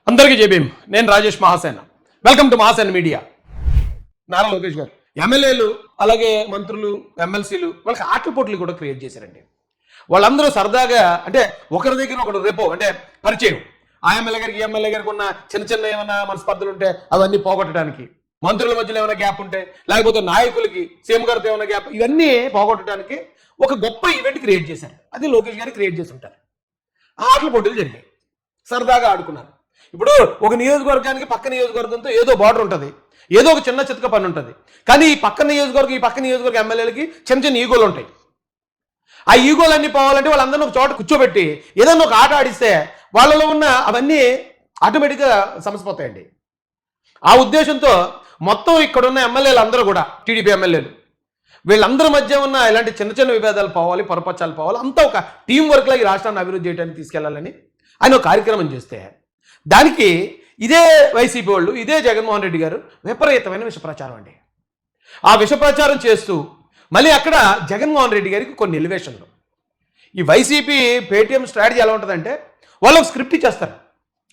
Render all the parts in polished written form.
అందరికీ జై భీమ్. నేను Rajesh Mahasena. Welcome to Mahasena media. Nara Lokesh గారు ఎమ్మెల్యేలు అలాగే మంత్రులు ఎమ్మెల్సీలు వాళ్ళకి ఆటల పోటీలు కూడా క్రియేట్ చేశారండి. వాళ్ళందరూ సరదాగా అంటే ఒకరి దగ్గర ఒకరు రేపో అంటే పరిచయం, ఆ ఎమ్మెల్యే గారికి ఈ ఎమ్మెల్యే గారికి ఉన్న చిన్న చిన్న ఏమైనా మనస్పర్ధలు ఉంటే అవన్నీ పోగొట్టడానికి, మంత్రుల మధ్యలో ఏమైనా గ్యాప్ ఉంటే లేకపోతే నాయకులకి సీఎం గారితో ఏమైనా గ్యాప్, ఇవన్నీ పోగొట్టడానికి ఒక గొప్ప ఈవెంట్ క్రియేట్ చేశారు. అది లోకేష్ గారు క్రియేట్ చేసి ఉంటారు. ఆ ఆటల పోటీలు జరిగాయి, సరదాగా ఆడుకున్నారు. ఇప్పుడు ఒక నియోజకవర్గానికి పక్క నియోజకవర్గంతో ఏదో బార్డర్ ఉంటుంది, ఏదో ఒక చిన్న చితక పని ఉంటుంది. కానీ ఈ పక్క నియోజకవర్గ ఎమ్మెల్యేలకి చిన్న చిన్న ఈగోలు ఉంటాయి. ఆ ఈగోలన్నీ పోవాలంటే వాళ్ళందరినీ ఒక చోట కూర్చోబెట్టి ఏదన్నా ఒక ఆట ఆడిస్తే వాళ్ళలో ఉన్న అవన్నీ ఆటోమేటిక్గా సమసిపోతాయండి. ఆ ఉద్దేశంతో మొత్తం ఇక్కడున్న ఎమ్మెల్యేలు అందరూ కూడా టీడీపీ ఎమ్మెల్యేలు వీళ్ళందరి మధ్య ఉన్న ఇలాంటి చిన్న చిన్న విభేదాలు పోవాలి, పొరపచ్చాలు పోవాలి, అంతా ఒక టీం వర్క్లో ఈ రాష్ట్రాన్ని అభివృద్ధి చేయడానికి తీసుకెళ్లాలని ఆయన ఒక కార్యక్రమం చేస్తే దానికి ఇదే వైసీపీ వాళ్ళు, ఇదే జగన్మోహన్ రెడ్డి గారు విపరీతమైన విషప్రచారం అండి. ఆ విషప్రచారం చేస్తూ మళ్ళీ అక్కడ జగన్మోహన్ రెడ్డి గారికి కొన్ని ఎలివేషన్లు. ఈ వైసీపీ పేటీఎం స్ట్రాటజీ ఎలా ఉంటుందంటే వాళ్ళు ఒక స్క్రిప్ట్ ఇచ్చేస్తారు.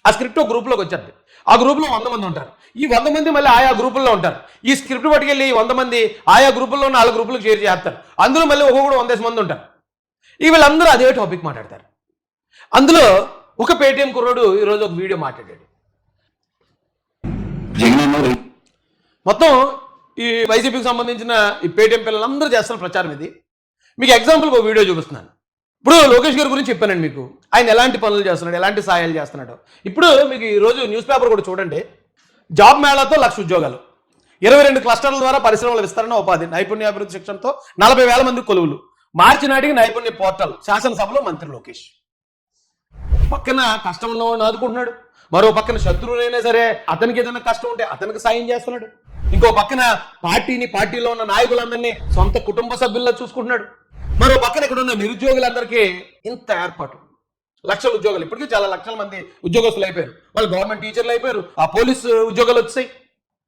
ఆ స్క్రిప్ట్ ఒక గ్రూప్లోకి వచ్చేది. ఆ గ్రూప్లో 100 మంది ఉంటారు. ఈ 100 మంది మళ్ళీ ఆయా గ్రూపుల్లో ఉంటారు. ఈ స్క్రిప్ట్ పట్టుకెళ్ళి 100 మంది ఆయా గ్రూపుల్లో 4 గ్రూపులకు షేర్ చేస్తారు. అందులో మళ్ళీ ఒక్కొక్కడు 100 మంది ఉంటారు. ఈ వీళ్ళందరూ అదే టాపిక్ మాట్లాడతారు. అందులో ఒక పేటీఎం కుర్రోడు ఈరోజు ఒక వీడియో మాట్లాడాడు. మొత్తం ఈ వైసీపీకి సంబంధించిన ఈ పేటీఎం పిల్లలందరూ చేస్తున్న ప్రచారం ఇది. మీకు ఎగ్జాంపుల్కి ఒక వీడియో చూపిస్తున్నాను. ఇప్పుడు లోకేష్ గారి గురించి చెప్పానండి మీకు, ఆయన ఎలాంటి పనులు చేస్తున్నాడు, ఎలాంటి సాయాలు చేస్తున్నాడు. ఇప్పుడు మీకు ఈరోజు న్యూస్ పేపర్ కూడా చూడండి. జాబ్ మేళాతో 1,00,000 ఉద్యోగాలు, 22 క్లస్టర్ల ద్వారా పరిశ్రమల విస్తరణ, ఉపాధి, నైపుణ్యాభివృద్ధి శిక్షణతో 40,000 మంది కొలువులు, మార్చి నాటికి నైపుణ్య పోర్టల్, శాసనసభలో మంత్రి లోకేష్. పక్కన కష్టంలో ఆదుకుంటున్నాడు, మరో పక్కన శత్రువునైనా సరే అతనికి ఏదైనా కష్టం ఉంటే అతనికి సాయం చేస్తున్నాడు. ఇంకో పక్కన పార్టీలో ఉన్న నాయకులందరినీ సొంత కుటుంబ సభ్యుల్లో చూసుకుంటున్నాడు. మరో పక్కన ఇక్కడ ఉన్న నిరుద్యోగులందరికీ ఇంత ఏర్పాటు, 1,00,000 ఉద్యోగాలు. ఇప్పటికీ చాలా లక్షల మంది ఉద్యోగస్తులు అయిపోయారు. వాళ్ళు గవర్నమెంట్ టీచర్లు అయిపోయారు, ఆ పోలీసు ఉద్యోగాలు వచ్చాయి.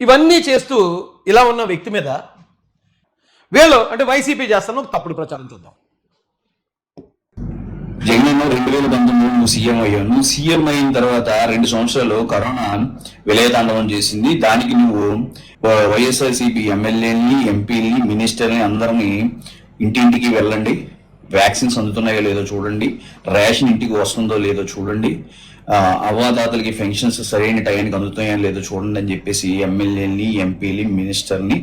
ఇవన్నీ చేస్తూ ఇలా ఉన్న వ్యక్తి మీద వీళ్ళు అంటే వైసీపీ చేస్తున్న ఒక తప్పుడు ప్రచారం చూద్దాం. జగన్ 2019 నువ్వు సీఎం అయ్యాను. సీఎం అయిన తర్వాత 2 సంవత్సరాలు కరోనా విలయతాండవం చేసింది. దానికి నువ్వు వైఎస్ఆర్సీపీ ఎమ్మెల్యేని, ఎంపీని, మినిస్టర్ని అందరినీ ఇంటింటికి వెళ్ళండి, వ్యాక్సిన్స్ అందుతున్నాయో లేదో చూడండి, రేషన్ ఇంటికి వస్తుందో లేదో చూడండి, అవ్వాదాతలకి పెన్షన్స్ సరైన టైంకి అందుతున్నాయో లేదో చూడండి అని చెప్పేసి ఎమ్మెల్యేని, ఎంపీని, మినిస్టర్ని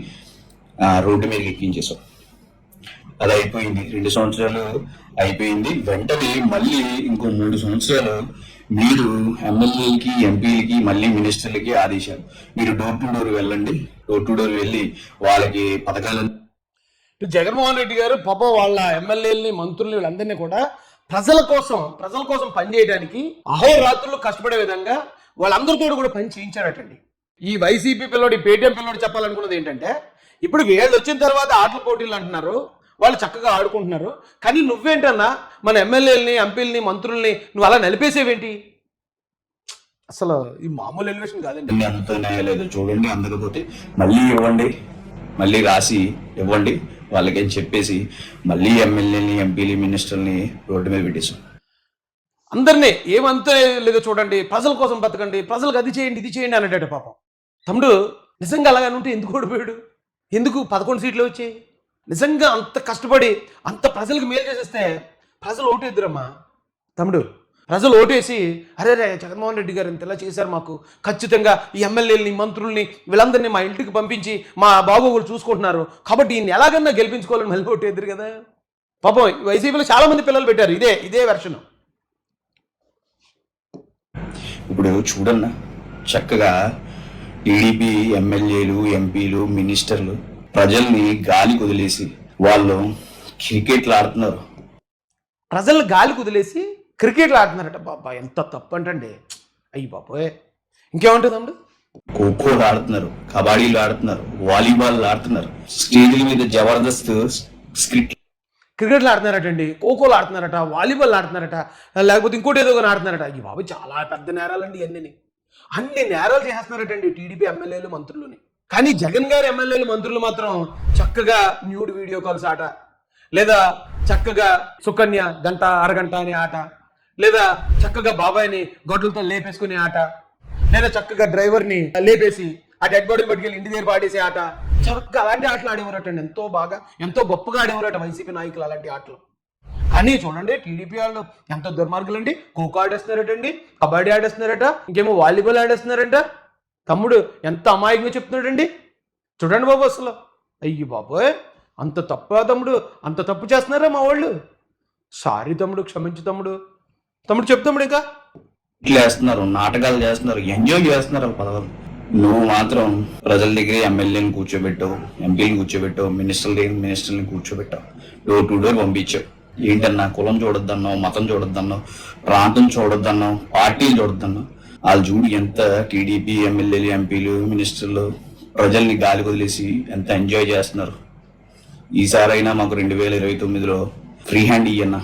రోడ్డు మీద ఎక్కించేశావు. అది అయిపోయింది, 2 సంవత్సరాలు అయిపోయింది. వెంటనే మళ్ళీ ఇంకో 3 సంవత్సరాలు మీరు ఎమ్మెల్యేలకి, ఎంపీలకి, మళ్ళీ మినిస్టర్లకి ఆదేశాలు. మీరు డోర్ టు డోర్ వెళ్ళండి, డోర్ టు డోర్ వెళ్ళి వాళ్ళకి పథకాలను. జగన్మోహన్ రెడ్డి గారు పాపం వాళ్ళ ఎమ్మెల్యేలని, మంత్రుల్ని, వీళ్ళందరినీ కూడా ప్రజల కోసం పనిచేయడానికి అహోరాత్రులు కష్టపడే విధంగా వాళ్ళందరితో కూడా పని చేయించారటండి. ఈ వైసీపీ పిల్లోడు, ఈ పేటీఎం పిల్లోడు చెప్పాలనుకున్నది ఏంటంటే, ఇప్పుడు వీళ్ళు వచ్చిన తర్వాత ఆటల పోటీలు అంటున్నారు, వాళ్ళు చక్కగా ఆడుకుంటున్నారు, కానీ నువ్వేంటన్నా మన ఎమ్మెల్యేలని, ఎంపీలని, మంత్రుల్ని నువ్వు అలా నలిపేసేవేంటి? అసలు ఈ మామూలు ఎలివేషన్ కాదండి. అందుతున్నాయో లేదో చూడండి, అందకపోతే మళ్ళీ ఇవ్వండి, మళ్ళీ రాసి ఇవ్వండి వాళ్ళకి అని చెప్పేసి మళ్ళీ ఎమ్మెల్యేని, ఎంపీలు, మినిస్టర్ని రోడ్డు మీద పెట్టేశాం. అందరినీ ఏమంతా లేదో చూడండి, ప్రజల కోసం బతకండి, ప్రజలకు అది చేయండి, ఇది చేయండి అనేటట్టు. పాపం తమ్ముడు నిజంగా అలాగని ఉంటే ఎందుకు ఓడిపోయాడు? ఎందుకు 11 సీట్లు వచ్చాయి? నిజంగా అంత కష్టపడి అంత ప్రజలకు మేలు చేసేస్తే ప్రజలు ఓటేద్దరమ్మా తమ్ముడు. ప్రజలు ఓటేసి అరే జగన్మోహన్ రెడ్డి గారు ఇంతలా చేశారు, మాకు ఖచ్చితంగా ఈ ఎమ్మెల్యేలని, మంత్రుల్ని, వీళ్ళందరినీ మా ఇంటికి పంపించి మా బాగోగులు చూసుకుంటున్నారు కాబట్టి ఈయన ఎలాగన్నా గెలిపించుకోవాలని మళ్ళీ ఓటేద్దరు కదా. పాపం వైసీపీలో చాలా మంది పిల్లలు పెట్టారు ఇదే వెర్షన్. ఇప్పుడు చూడన్నా, చక్కగా టీడీపీ ఎమ్మెల్యేలు, ఎంపీలు, మినిస్టర్లు ప్రజల్ని గాలి కుదిలేసి వాళ్ళు క్రికెట్లు ఆడుతున్నారు. ప్రజల్ని గాలి కుదిలేసి క్రికెట్లు ఆడుతున్నారట. బాబా ఎంత తప్పు అంటండి. అయ్యి బాబోయ్, ఇంకేముంటుందండి? ఖోఖోలు ఆడుతున్నారు, కబడ్డీలు ఆడుతున్నారు, వాలీబాల్ ఆడుతున్నారు, స్టేజ్ల మీద జబర్దస్త్ క్రికెట్లు ఆడుతున్నారటండి, ఖోఖోలు ఆడుతున్నారట, వాలీబాల్ ఆడుతున్నారట, లేకపోతే ఇంకోటి ఏదో ఆడుతున్నారట. అయ్యి బాబు చాలా పెద్ద నేరాలండి అన్ని నేరాలు చేస్తున్నారటండి టీడీపీ ఎమ్మెల్యేలు, మంత్రులని. కానీ జగన్ గారి ఎమ్మెల్యేలు, మంత్రులు మాత్రం చక్కగా న్యూడ్ వీడియో కాల్స్ ఆట, లేదా చక్కగా సుకన్య గంట అరగంట అనే ఆట, లేదా చక్కగా బాబాయిని గొడ్లతో లేపేసుకునే ఆట, లేదా చక్కగా డ్రైవర్ని లేపేసి ఆ డెడ్ బాడీ పట్టుకెళ్ళి ఇంటి దగ్గర పాడేసే ఆట, చక్కగా అలాంటి ఆటలు ఆడేవారట అండి. ఎంతో బాగా ఎంతో గొప్పగా ఆడేవారట వైసీపీ నాయకులు అలాంటి ఆటలు. కానీ చూడండి టీడీపీ వాళ్ళు ఎంత దుర్మార్గులు అండి. ఖోఖో ఆడేస్తున్నారటండి, కబడ్డీ ఆడేస్తున్నారట, ఇంకేమో వాలీబాల్ ఆడేస్తున్నారంట. తమ్ముడు ఎంత అమాయకంగా చెప్తున్నాడండి. చూడండి బాబు అసలు, అయ్యి బాబోయ్ అంత తప్ప తమ్ముడు, అంత తప్పు చేస్తున్నారా మా వాళ్ళు. సారీ తమ్ముడు, క్షమించు తమ్ముడు. తమ్ముడు చెప్తాముడు ఇంకా వేస్తున్నారు, నాటకాలు చేస్తున్నారు, ఎంజాయ్ చేస్తున్నారు పదవులు. నువ్వు మాత్రం ప్రజల దగ్గర ఎమ్మెల్యేని కూర్చోబెట్టావు, ఎంపీని కూర్చోబెట్టావు, మినిస్టర్ని కూర్చోబెట్టావు, డోర్ టు డోర్ పంపించావు. ఏంటన్నా కులం చూడొద్దన్నావు, మతం చూడొద్దన్నావు, ప్రాంతం చూడొద్దన్నావు, పార్టీలు చూడొద్దన్నావు. వాళ్ళు చూడు ఎంత టీడీపీ ఎమ్మెల్యేలు, ఎంపీలు, మినిస్టర్లు ప్రజల్ని గాలి వదిలేసి ఎంత ఎంజాయ్ చేస్తున్నారు. ఈసారైనా మాకు 2029లో ఫ్రీ హ్యాండ్ ఇయ్యన్నా.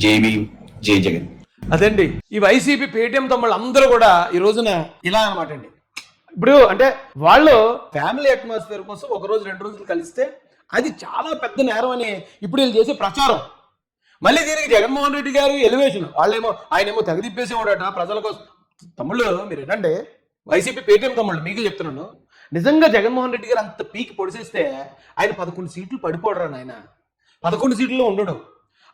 జై జగన్. అదండి ఈ వైసీపీ పేటీఎం తమ్ముళ్ళు అందరూ కూడా ఈ రోజున ఇలా అనమాట అండి. ఇప్పుడు అంటే వాళ్ళు ఫ్యామిలీ అట్మాస్ఫియర్ కోసం ఒక రోజు 2 రోజులు కలిస్తే అది చాలా పెద్ద నేరం అని ఇప్పుడు వీళ్ళు చేసే ప్రచారం. మళ్ళీ దీనికి జగన్మోహన్ రెడ్డి గారు ఎలివేషన్, ఆయనేమో తెగదిప్పేసేవాడట ప్రజల కోసం. తమ్ముళ్ళు మీరు ఏంటంటే వైసీపీ పేటీఎం తమ్ముళ్ళు మీకు చెప్తున్నాను, నిజంగా జగన్మోహన్ రెడ్డి గారు అంత పీకి పొడిసేస్తే ఆయన 11 సీట్లు పడిపోడరా ఆయన, 11 సీట్లలో ఉండడు.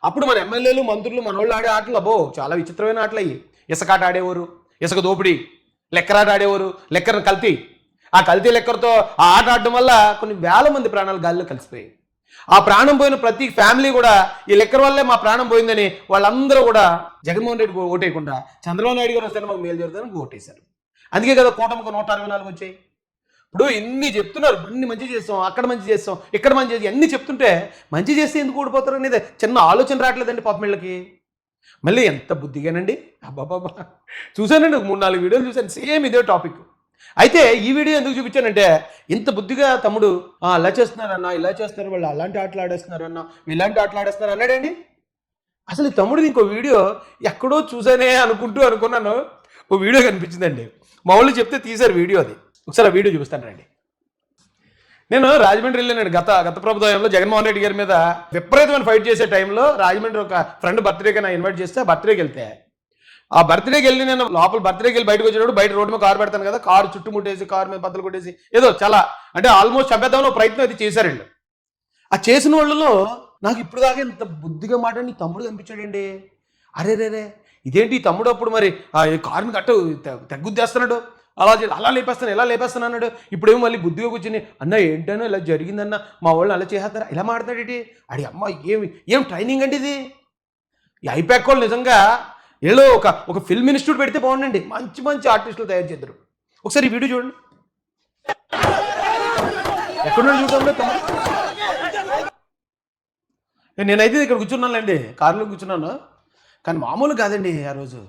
అప్పుడు మన ఎమ్మెల్యేలు, మంత్రులు, మనోళ్ళు ఆడే ఆటలు అబ్బో చాలా విచిత్రమైన ఆటలు అయ్యి. ఇసుకాట ఆడేవారు, ఇసుక దోపిడీ, లెక్కరాట ఆడేవారు, లెక్కర కల్తీ. ఆ కల్తీ లెక్కరతో ఆ ఆట ఆడడం వల్ల కొన్ని వేల మంది ప్రాణాలు గాలిలో కలిసిపోయాయి. ఆ ప్రాణం పోయిన ప్రతి ఫ్యామిలీ కూడా ఈ లెక్కర్ వల్లే మా ప్రాణం పోయిందని వాళ్ళందరూ కూడా జగన్మోహన్ రెడ్డి ఓటేయకుండా చంద్రబాబు నాయుడు గారు వస్తే మాకు మేలు జరుగుతుందని ఓటేశారు. అందుకే కదా కూటమికి 164 వచ్చాయి. ఇప్పుడు ఇన్ని చెప్తున్నారు, అన్ని మంచి చేస్తాం, అక్కడ మంచి చేస్తాం, ఇక్కడ మంచి చేస్తాం, అన్ని చెప్తుంటే మంచి చేస్తే ఎందుకు ఓడిపోతారు అనేది చిన్న ఆలోచన రావట్లేదండి పాపం వీళ్ళకి. మళ్ళీ ఎంత బుద్ధిగానండి అబ్బాబాబా. చూశానండి 3-4 వీడియోలు చూశాను, సేమ్ ఇదే టాపిక్. అయితే ఈ వీడియో ఎందుకు చూపించానంటే ఇంత బుద్ధిగా తమ్ముడు అలా చేస్తున్నారన్నా, ఇలా చేస్తున్నారు, వాళ్ళు అలాంటి ఆటలు ఆడేస్తున్నారన్నా, ఇలాంటి ఆటలు ఆడేస్తున్నారు అన్నాడండి. అసలు ఈ తమ్ముడు ఇంకో వీడియో ఎక్కడో చూసానే అనుకున్నాను, ఓ వీడియో కనిపించిందండి. మా వాళ్ళు చెప్తే తీశారు వీడియో. అది ఒకసారి ఆ వీడియో చూపిస్తాను రండి. నేను రాజమండ్రి వెళ్ళానండి గత ప్రభుత్వంలో జగన్మోహన్ రెడ్డి గారి మీద విపరీతమైన ఫైట్ చేసే టైంలో రాజమండ్రి ఒక ఫ్రెండ్ బర్త్డేకి నా ఇన్వైట్ చేస్తే బర్త్డేకి వెళ్తే ఆ బర్త్డేకి వెళ్ళి నేను లోపల బర్త్డేకి వెళ్ళి బయటకు వచ్చేటప్పుడు బయట రోడ్డు మీద కారు పెడతాను కదా, కారు చుట్టుముట్టేసి కారు మీద బద్దలు కొట్టేసి ఏదో చాలా అంటే ఆల్మోస్ట్ చంపేద్దామని ప్రయత్నం అయితే చేశారండి. ఆ చేసిన వాళ్ళలో నాకు ఇప్పుడు దాకా ఇంత బుద్ధిగా మాట్లాడి తమ్ముడు కనిపించాడండి. అరే రే ఇదేంటి ఈ తమ్ముడు అప్పుడు మరి కారుని తెగ్గుద్దేస్తున్నాడు, అలా లేపేస్తాను ఇలా లేపేస్తాను అన్నాడు. ఇప్పుడేమో మళ్ళీ బుద్ధిగా కూర్చుని అన్న ఏంటనో ఇలా జరిగిందన్న మా వాళ్ళు అలా చేస్తారా ఇలా మాట్లాడేటి అడి అమ్మ ఏం ట్రైనింగ్ అండి ఇది. ఈ ఐపాక్ వాళ్ళు నిజంగా ఏదో ఒక ఫిల్మ్ ఇన్స్టిట్యూట్ పెడితే బాగుండండి, మంచి మంచి ఆర్టిస్టులు తయారు చేద్దరు. ఒకసారి ఈ వీడియో చూడండి. ఎక్కడ చూద్దాం. నేనైతే ఇక్కడ కూర్చున్నానులేండి, కారులో కూర్చున్నాను, కానీ మామూలు కాదండి ఆ రోజు.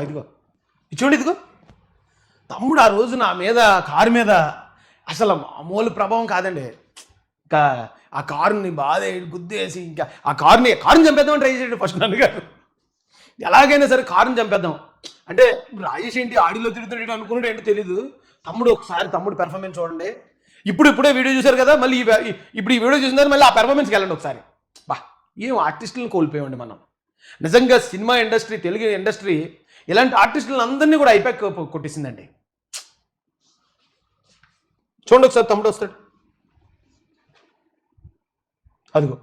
ఇదిగో చూడండి, ఇదిగో తమ్ముడు ఆ రోజు నా మీద కారు మీద అసలు మామూలు ప్రభావం కాదండి. ఇంకా ఆ కారుని బాధ గుద్దేసి ఇంకా ఆ కారుని చంపేద్దామని ట్రై చేసాడు ఫస్ట్ నన్ను గారు. ఎలాగైనా సరే కారుని చంపేద్దాం అంటే రాజేష్ ఏంటి ఆడిలో తిరుగుతున్నాడు అనుకున్నాడు ఏంటో తెలీదు. తమ్ముడు పెర్ఫార్మెన్స్ చూడండి. ఇప్పుడే వీడియో చూశారు కదా, మళ్ళీ ఇప్పుడు ఈ వీడియో చూసిన తర్వాత మళ్ళీ ఆ పెర్ఫార్మెన్స్కి వెళ్ళండి ఒకసారి. ఏం ఆర్టిస్టులను కోల్పోయామండి మనం నిజంగా. సినిమా ఇండస్ట్రీ, తెలుగు ఇండస్ట్రీ ఇలాంటి ఆర్టిస్టులను అందరినీ కూడా ఐపాక్ కొట్టేసిందండి. చూడండి ఒకసారి తమ్ముడు వస్తాడు. అదిగో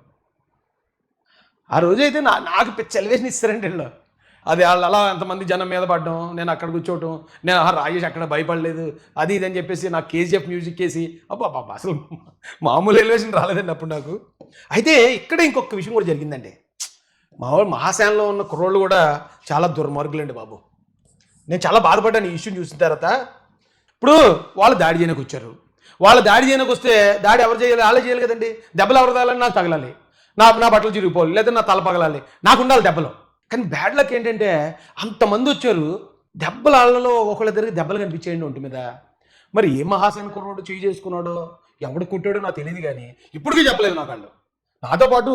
ఆ రోజు అయితే నాకు పిచ్చి ఎలివేషన్ ఇస్తారండి వీళ్ళు. అది వాళ్ళు అలా ఎంతమంది జనం మీద పడడం, నేను అక్కడ కూర్చోవటం, నేను రాజేష్ అక్కడ భయపడలేదు అది ఇది అని చెప్పేసి నాకు కేజీఎఫ్ మ్యూజిక్ వేసి అబ్బా అసలు మామూలు ఎలివేషన్ రాలేదండి అప్పుడు నాకు. అయితే ఇక్కడ ఇంకొక విషయం కూడా జరిగిందండి. మహాశానంలో ఉన్న కుర్రోళ్ళు కూడా చాలా దుర్మార్గులండి బాబు. నేను చాలా బాధపడ్డాను ఈ ఇష్యూని చూసిన తర్వాత. ఇప్పుడు వాళ్ళు దాడి చేయడానికి వచ్చారు, వాళ్ళు దాడి చేయడానికి వస్తే దాడి ఎవరు చేయాలి? వాళ్ళే చేయాలి కదండి. దెబ్బలు ఎవరు తగలాలి? నాకు తగలాలి, నా బట్టలు చిరిగిపోవాలి, లేదా నా తల పగలాలి, నాకు ఉండాలి దెబ్బలు. కానీ బ్యాడ్ లక్ ఏంటంటే అంతమంది వచ్చారు, దెబ్బల వాళ్ళలో ఒకళ్ళ దగ్గర దెబ్బలు కనిపించేయండి ఒంటి మీద. మరి ఏ మహాశాన కుర్రోడు చేయి చేసుకున్నాడో ఎవడు కుట్టాడో నాకు తెలియదు, కానీ ఇప్పటికీ చెప్పలేదు నాకు వాళ్ళు. నాతో పాటు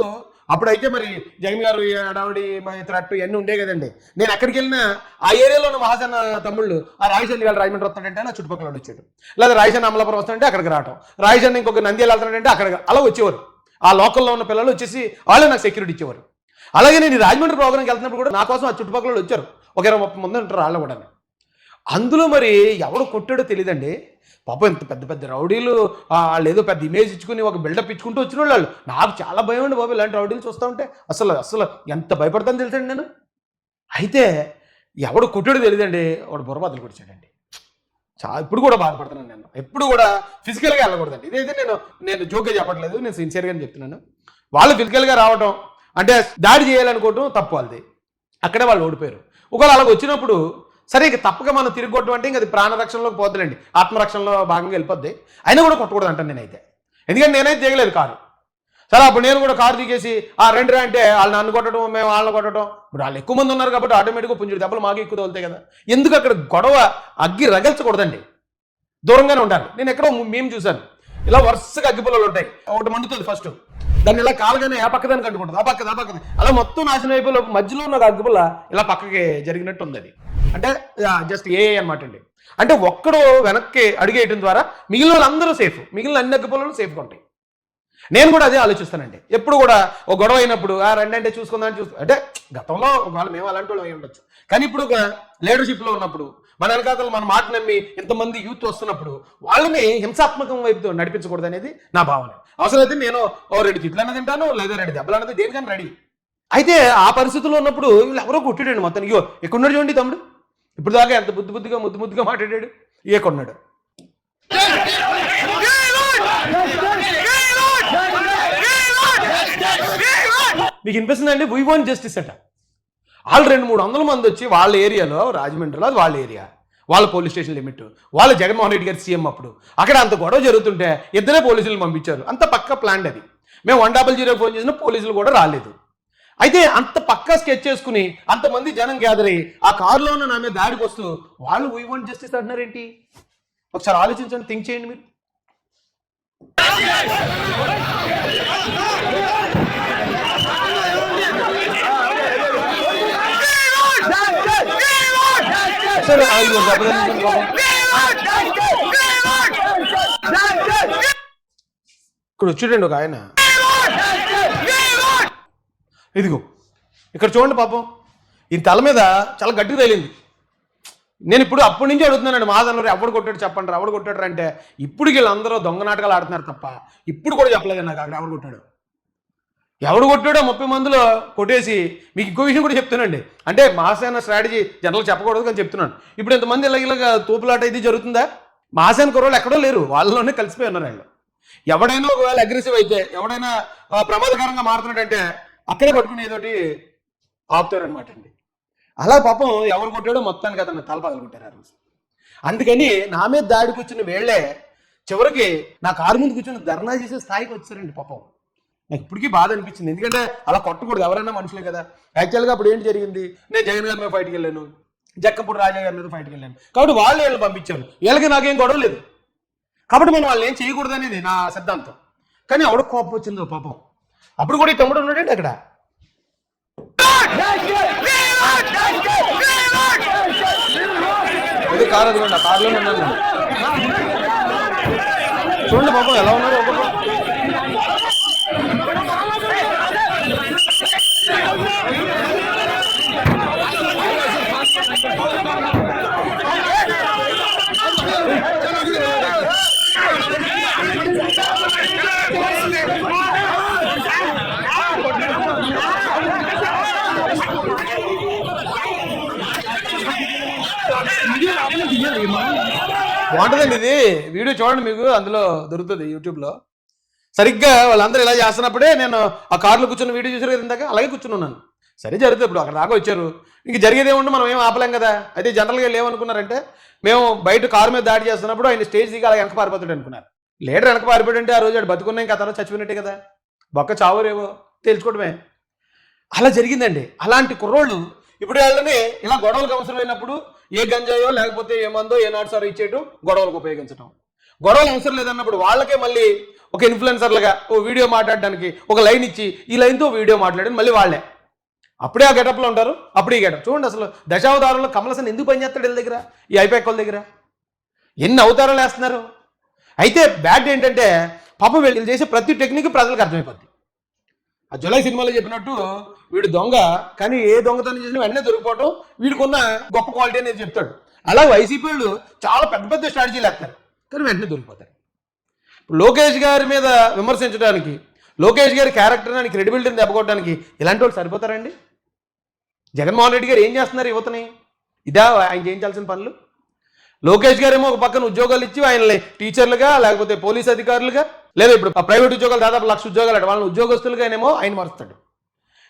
అప్పుడైతే మరి జగన్ గారు అడావిడి థ్రెట్ ఇవన్నీ ఉండే కదండి. నేను ఎక్కడికి వెళ్ళినా ఆ ఏరియాలో ఉన్న మహాజన తమ్ముళ్ళు ఆ రాయచండి వాళ్ళు రాజమండ్రి వస్తాడంటే నా చుట్టుపక్కల వచ్చాడు, లేదా రాయచండి అమలాపురం వస్తాడంటే అక్కడికి రావటం, రాయచండి ఇంకొక నంద్యాల వెళ్తాడంటే అక్కడ అలా వచ్చేవారు. ఆ లోకల్లో ఉన్న పిల్లలు వచ్చేసి వాళ్ళే నాకు సెక్యూరిటీ ఇచ్చేవారు. అలాగే నేను రాజమండ్రి ప్రోగ్రామ్కి వెళ్తున్నప్పుడు కూడా నా కోసం ఆ చుట్టుపక్కల వచ్చారు, ఒక 20-30 మంది ఉంటారు వాళ్ళు కూడా. అందులో మరి ఎవడు కొట్టాడో తెలియదండి. పాపం ఇంత పెద్ద పెద్ద రౌడీలు వాళ్ళు ఏదో పెద్ద ఇమేజ్ ఇచ్చుకుని ఒక బిల్డప్ ఇచ్చుకుంటూ వచ్చిన వాళ్ళు. నాకు చాలా భయం అండి బాబు ఇలాంటి రౌడీలు చూస్తూ ఉంటే. అసలు ఎంత భయపడతాను తెలుసండి నేను. అయితే ఎవడు కొట్టాడో తెలియదండి, వాడు బుర్ర బద్దలు కొట్టాడండి. ఇప్పుడు కూడా బాధపడుతున్నాను నేను. ఎప్పుడు కూడా ఫిజికల్గా వెళ్ళకూడదండి. ఇదైతే నేను జోక్గా చెప్పట్లేదు, నేను సిన్సియర్గానే చెప్తున్నాను. వాళ్ళు ఫిజికల్గా రావడం అంటే దాడి చేయాలనుకోవటం తప్పు వాళ్ళది. అక్కడే వాళ్ళు ఓడిపోయారు. ఒకవేళ అలాగ వచ్చినప్పుడు సరే ఇక తప్పక మనం తిరిగి కొట్టడం అంటే ఇంక అది ప్రాణరక్షణలోకి పోతుందండి, ఆత్మరక్షణలో భాగంగా వెళ్ళిపోద్ది. అయినా కూడా కొట్టకూడదు అంటాను నేనైతే. ఎందుకంటే నేనైతే దిగలేదు కారు. సరే అప్పుడు నేను కూడా కారు దిగేసి రెండురా అంటే వాళ్ళు నన్ను కొట్టడం, మేము వాళ్ళని కొట్టడం. ఇప్పుడు వాళ్ళు ఎక్కువ మంది ఉన్నారు కాబట్టి ఆటోమేటిక్గా పుంజుడు దెబ్బలు మాకు ఎక్కువ తగులుతాయి కదా. ఎందుకు అక్కడ గొడవ అగ్గి రగల్చకూడదండి, దూరంగానే ఉండాలి. నేను ఎక్కడో మేము చూశాను, ఇలా వరుసగా అగ్గిపుల్లలు ఉంటాయి. ఒకటి మండుతుంది ఫస్ట్, దాన్ని ఇలా కాలుగానే ఆ పక్కదానికి అంటుకుంటుంది, ఆ పక్కది అలా మొత్తం నాశనం అయిపోయి మధ్యలో ఉన్న అగ్గిపుల్ల ఇలా పక్కకి జరిగినట్టు ఉంది. అది అంటే జస్ట్ అనమాట అండి. అంటే ఒక్కడు వెనక్కి అడిగేయడం ద్వారా మిగిలిన వాళ్ళందరూ సేఫ్, మిగిలిన అన్ని అగ్గిపుల్లలు సేఫ్గా ఉంటాయి. నేను కూడా అదే ఆలోచిస్తానండి. ఎప్పుడు కూడా ఒక గొడవ అయినప్పుడు రెండంటే అంటే చూసుకుందామని అంటే గతంలో ఒకవేళ మేము అలాంటి వాళ్ళు అయి ఉండొచ్చు, కానీ ఇప్పుడు ఒక లీడర్షిప్లో ఉన్నప్పుడు మన వెనకాతలు మన మాట నమ్మి ఇంతమంది యూత్ వస్తున్నప్పుడు వాళ్ళని హింసాత్మకం వైపు నడిపించకూడదు అనేది నా భావన. అవసరమైతే నేను 2 తిట్లన్నా తింటాను, లేదా 2 దెబ్బలు అన్నది దేనికన్నా రెడీ. అయితే ఆ పరిస్థితుల్లో ఉన్నప్పుడు వీళ్ళు ఎవరో కొట్టాడండి మొత్తం. ఇగో ఎక్కడున్నాడు చూడండి తమ్ముడు, ఇప్పుడు దాకా ఎంత బుద్ధిగా ముద్దుగా మాట్లాడాడు, ఏ కొన్నాడు. మీకు వినిపిస్తుందండి, వీ వాంట్ జస్టిస్ అట. వాళ్ళు 200-300 మంది వచ్చి వాళ్ళ ఏరియాలో, రాజమండ్రిలో అది వాళ్ళ ఏరియా, వాళ్ళ పోలీస్ స్టేషన్ లిమిట్, వాళ్ళ జగన్మోహన్ రెడ్డి గారి సీఎం అప్పుడు అక్కడ అంత గొడవ జరుగుతుంటే ఇద్దరే పోలీసులు పంపించారు. అంత పక్క ప్లాన్ అది. మేము 100 ఫోన్ చేసిన పోలీసులు కూడా రాలేదు. అయితే అంత పక్కా స్కెచ్ చేసుకుని అంతమంది జనం గ్యాదర్ అయ్యి ఆ కారులో ఉన్న నా మీద దాడికి వస్తూ వాళ్ళు వీ వాంట్ జస్టిస్ అంటున్నారేంటి? ఒకసారి ఆలోచించండి, థింక్ చేయండి మీరు. సరే ఇక్కడ వచ్చాడండి ఒక ఆయన, ఇదిగో ఇక్కడ చూడండి పాపం ఈ తల మీద చాలా గట్టిగా తగిలింది. నేను ఇప్పుడు అప్పటి నుంచి అడుగుతున్నానండి, మాదన్నారు ఎవడు కొట్టాడు చెప్పండి, ఎవడు కొట్టాడు అంటే ఇప్పుడు వీళ్ళందరూ దొంగ నాటకాలు ఆడుతున్నారు తప్ప ఇప్పుడు కూడా చెప్పలేదు నాకు అక్కడ ఎవడు కొట్టాడు. ఎవడు కొట్టాడో 30 మందిలో కొట్టేసి మీకు ఇంకో విషయం కూడా చెప్తానండి. అంటే మహాసేన స్ట్రాటజీ జనరల్ చెప్పకూడదు కానీ చెప్తున్నాను. ఇప్పుడు ఇంతమంది ఇలాగ తోపులాట ఇది జరుగుతుందా? మహాసేన కుర్రోళ్ళు ఎక్కడో లేరు, వాళ్ళలోనే కలిసిపోయి ఉన్నారు వాళ్ళు. ఎవడైనా ఒకవేళ అగ్రెసివ్ అయితే, ఎవడైనా ప్రమాదకరంగా మారుతున్నాడంటే అక్కడే పట్టుకుని ఏదోటి ఆపుతారనమాట అండి. అలా పాపం ఎవరు కొట్టాడో మొత్తానికి అతను తల పగలగొట్టారు ఆ రోజు. అందుకని నా మీద దాడికి వచ్చిన వేళ్లే చివరికి నా కారు ముందు కూర్చొని ధర్నా చేసే స్థాయికి వచ్చారండి పాపం. నాకు ఇప్పటికీ బాధ అనిపించింది, ఎందుకంటే అలా కొట్టకూడదు, ఎవరైనా మనుషులే కదా. యాక్చువల్గా అప్పుడు ఏంటి జరిగింది, నేను జగన్ గారి మీద ఫైట్కి వెళ్ళాను, జక్కపూడి రాజా గారి మీద ఫైట్కి వెళ్ళాను, కాబట్టి వీళ్ళు పంపించారు. వీళ్ళకి నాకేం గొడవ లేదు కాబట్టి మనం వాళ్ళు ఏం చేయకూడదు అనేది నా సిద్ధాంతం. కానీ ఎవడ కోపం వచ్చిందో పాపం. అప్పుడు కూడా ఈ తమ్ముడు ఉన్నాడండి అక్కడ. ఇది కారు అదిగోండి, ఆ కారులోనే ఉన్నాను. చూడండి పాపం ఎలా ఉన్నారు ఒకరు. బాగుంటుందండి ఇది వీడియో చూడండి, మీకు అందులో దొరుకుతుంది యూట్యూబ్లో. సరిగ్గా వాళ్ళందరూ ఇలా చేస్తున్నప్పుడే నేను ఆ కార్లో కూర్చున్న వీడియో చూసారు కదా ఇందాక, అలాగే కూర్చున్నాను. సరే జరుగుతుంది, ఇప్పుడు అక్కడ దాకా వచ్చారు, ఇంక జరిగేది ఏముంటే మనం ఏం ఆపలేం కదా. అయితే జనరల్గా ఏమనుకున్నారంటే మేము బయట కారు మీద దాడి చేస్తున్నప్పుడు ఆయన స్టేజ్ దిగి అలా వెనక పారిపోతాడు అనుకున్నారు. లీడర్ వెనక పారిపోయాడంటే ఆ రోజు ఆడు బతుకున్నా ఇంకా అతను చచ్చిపోయినట్టే కదా, బొక్క చావరేవో తెలుసుకోవడమే. అలా జరిగిందండి. అలాంటి కుర్రోళ్ళు ఇప్పుడు వాళ్ళని ఇలా గొడవలకు అవసరమైనప్పుడు ఏ గంజాయో లేకపోతే ఏ మందో ఏ నాటుసారో ఇచ్చేయటం, గొడవలకు ఉపయోగించడం. గొడవలు అవసరం లేదన్నప్పుడు వాళ్ళకే మళ్ళీ ఒక ఇన్ఫ్లుయెన్సర్లుగా ఓ వీడియో మాట్లాడడానికి ఒక లైన్ ఇచ్చి ఈ లైన్తో వీడియో మాట్లాడని మళ్ళీ వాళ్ళే అప్పుడే ఆ గెటప్లో ఉంటారు. అప్పుడు ఈ గెటప్ చూడండి. అసలు దశావతారంలో కమలసన్ ఎందుకు పనిచేస్తాడు వీళ్ళ దగ్గర, ఈ ఐపాక్ వాళ్ళ దగ్గర ఎన్ని అవతారాలు వేస్తున్నారు. అయితే బ్యాడ్ ఏంటంటే పాపం వీళ్ళు చేసే ప్రతి టెక్నిక్ ప్రజలకు అర్థమైపోద్ది. ఆ జులై సినిమాలో చెప్పినట్టు వీడు దొంగ, కానీ ఏ దొంగతనం చేసినా వెంటనే దొరికిపోవటం వీడికున్న గొప్ప క్వాలిటీ అనేది చెప్తాడు. అలా వైసీపీ వాళ్ళు చాలా పెద్ద పెద్ద స్ట్రాటజీలు వేస్తారు, కానీ వెంటనే దొరికిపోతారు. ఇప్పుడు లోకేష్ గారి మీద విమర్శించడానికి, లోకేష్ గారి క్యారెక్టర్ అని క్రెడిబిలిటీని దెబ్బకొట్టడానికి ఇలాంటి వాళ్ళు సరిపోతారండి? జగన్మోహన్ రెడ్డి గారు ఏం చేస్తున్నారు యువతని? ఇదా ఆయన చేయించాల్సిన పనులు? లోకేష్ గారేమో ఒక పక్కన ఉద్యోగాలు ఇచ్చి ఆయనని టీచర్లుగా, లేకపోతే పోలీస్ అధికారులుగా, లేదా ఇప్పుడు ప్రైవేట్ ఉద్యోగాలు దాదాపు 1,00,000 ఉద్యోగాలు అంటే వాళ్ళని ఉద్యోగస్తులుగానేమో ఆయన మారుస్తాడు.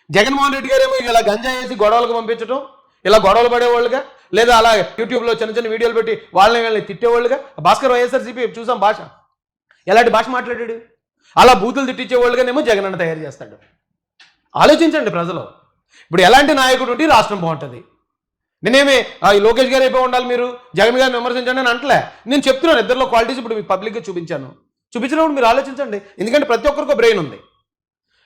జగన్మోహన్ రెడ్డి గారేమో ఇలా గంజా వేసి గొడవలకు పంపించడం, ఇలా గొడవలు పడేవాళ్ళుగా, లేదా అలా యూట్యూబ్లో చిన్న చిన్న వీడియోలు పెట్టి వాళ్ళని తిట్టేవాళ్ళుగా. భాస్కర్ వైఎస్ఆర్సీపీ చూసాం భాష, ఎలాంటి భాష మాట్లాడాడు, అలా బూతులు తిట్టించేవాళ్ళుగానేమో జగన్ అన్న తయారు చేస్తాడు. ఆలోచించండి ప్రజలు, ఇప్పుడు ఎలాంటి నాయకుడు ఉంటే రాష్ట్రం బాగుంటుంది. నేనేమి ఈ లోకేష్ గారు అయిపోయి ఉండాలి, మీరు జగన్ గారిని విమర్శించండి అని అంటలే. నేను చెప్తున్నాను ఇద్దరిలో క్వాలిటీస్ ఇప్పుడు మీకు పబ్లిక్గా చూపించినప్పుడు మీరు ఆలోచించండి. ఎందుకంటే ప్రతి ఒక్కరికి బ్రెయిన్ ఉంది.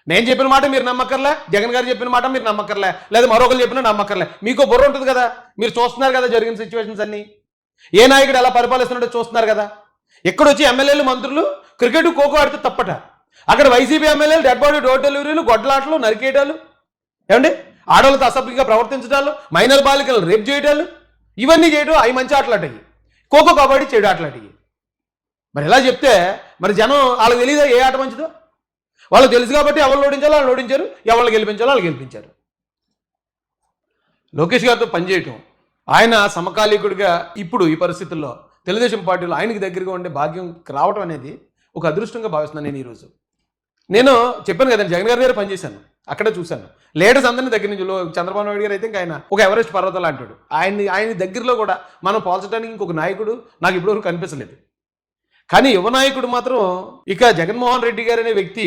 నేను చెప్పిన మాట మీరు నమ్మక్కర్లే, జగన్ గారు చెప్పిన మాట మీరు నమ్మక్కర్లే, లేదా మరొకరు చెప్పినా నమ్మక్కర్లే. మీకు బుర్ర ఉంటుంది కదా, మీరు చూస్తున్నారు కదా జరిగిన సిచ్యువేషన్స్ అన్ని, ఏ నాయకుడు ఎలా పరిపాలిస్తున్నాడో చూస్తున్నారు కదా. ఎక్కడొచ్చి ఎమ్మెల్యేలు మంత్రులు క్రికెట్ ఖోఖో ఆడితే తప్పట, అక్కడ వైసీపీ ఎమ్మెల్యేలు డెడ్ బాడీ డోర్ డెలివరీలు, గొడ్లాటలు, నరికేయటాలు, ఏమండి ఆడవాళ్ళతో అసభ్యంగా ప్రవర్తించడాలు, మైనర్ బాలికలు రేప్ చేయడాలు, ఇవన్నీ చేయడం అవి మంచి ఆటలాటవి, ఖోఖో కబడ్డీ చెడు ఆటలాటవి. మరి ఎలా చెప్తే మరి జనం వాళ్ళకి తెలియదా ఏ ఆట మంచిదో? వాళ్ళకి తెలుసు కాబట్టి ఎవరు ఓడించాలో వాళ్ళు ఓడించారు, ఎవరిని గెలిపించాలో వాళ్ళు గెలిపించారు. లోకేష్ గారితో పనిచేయటం, ఆయన సమకాలీకుడిగా ఇప్పుడు ఈ పరిస్థితుల్లో తెలుగుదేశం పార్టీలో ఆయనకి దగ్గరగా ఉండే భాగ్యం రావడం అనేది ఒక అదృష్టంగా భావిస్తున్నాను నేను ఈరోజు. నేను చెప్పాను కదండి, జగన్ గారి దగ్గర పనిచేశాను, అక్కడే చూశాను లేటెస్ట్ అందరినీ దగ్గర నుంచి. చంద్రబాబు నాయుడు గారు అయితే ఇంకా ఆయన ఒక ఎవరెస్ట్ పర్వతాలు అంటాడు. ఆయన దగ్గరలో కూడా మనం పోల్చడానికి ఇంకొక నాయకుడు నాకు ఇప్పటివరకు కనిపించలేదు. కానీ యువ నాయకుడు మాత్రం ఇక జగన్మోహన్ రెడ్డి గారు అనే వ్యక్తి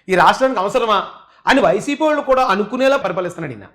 ఈ రాష్ట్రానికి అవసరమా అని వైసీపీ వాళ్ళు కూడా అనుకునేలా పరిపాలిస్తున్నాడు ఈయన.